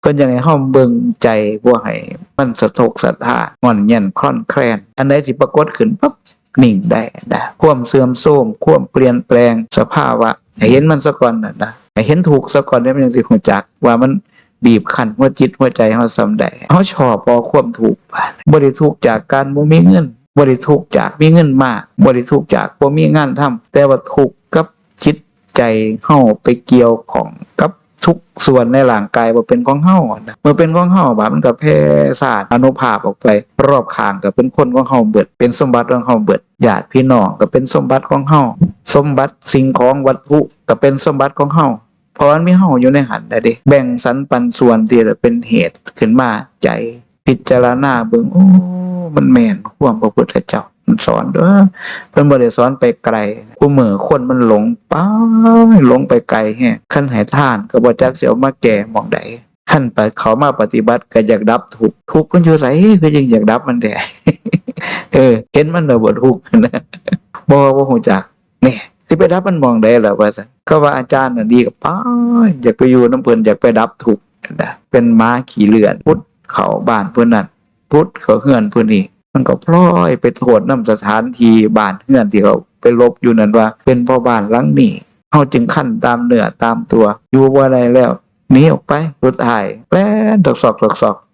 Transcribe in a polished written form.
เพิ่นอยากให้เฮาเบิ่งใจบ่ให้มันสะทกสะท้านงอนแง่นคลอนแคลนอันใดสิปรากฏขึ้นปั๊บนิ่งได้นะความเสื่อมโทรมความเปลี่ยนแปลงสภาวะให้เห็นมันซะก่อนนะให้เห็นถูกซะก่อนได้มันจังสิรู้จักว่ามันบีบคั้นหัวจิตหัวใจเฮาส่ำใดเฮาชอบบ่ความทุกข์บ่ได้ทุกข์จากการบ่มีเงินบ่ได้ทุกข์จากมีเงินมากบ่ได้ทุกข์จากบ่มีงานทำแต่ว่าทุกข์กับจิตใจเฮาไปเกี่ยวของกับทุกส่วนในร่างกายบ่เป็นของเฮานะเมื่อเป็นของเฮาบาดมันก็แพร่ซ่านอานุภาพออกไปรอบข้างก็เป็นคนของเฮาเบิดเป็นสมบัติของเฮาเบิดญาติพี่น้องก็เป็นสมบัติของเฮาสมบัติสิ่งของวัตถุก็เป็นสมบัติของเฮาเพราะมันมีเฮาอยู่ในหันได้เด้แบ่งสรรปันส่วนที่เป็นเหตุขึ้นมาใจพิจารณาเบิ่งโอ้มันแม่นความพระพุทธเจ้ามันสอนเด้อเพิ่นบ่ได้สอนไปไกลผู้มื้อคนมันหลงไปไกลแฮะคันให้ทานก็บ่จักสิเอามาแก้หม้องใดคันไปเขามาปฏิบัติก็อยากดับทุกข์ทุกข์มันอยู่ไสก็ยังอยากดับมันแท้เห็นมันแล้วบ่ทุกข์นะบ่ฮู้จักแน่สิไปดับมันหม้องใดล่ะว่าซั่นก็ว่าอาจารย์น่ะดีก็ไปอยากไปอยู่นำเพิ่นอยากไปดับทุกข์นะเป็นม้าขี่เลื่อนพุทธเข้าบ้านเพิ่นนั่นพุทธเข้าเฮือนเพิ่นนี่มันก็พลอยไปโทษน้ำสถานที่บ้านเฮือนที่เขาไปลบอยู่นั่นว่าเป็นพ่อบ้านหลังนี้เฮาจึงคั่นตามเนื้อตามตัวอยู่บ่ได้แล้วหนีออกไปสุดท้ายแล่นตอกซอก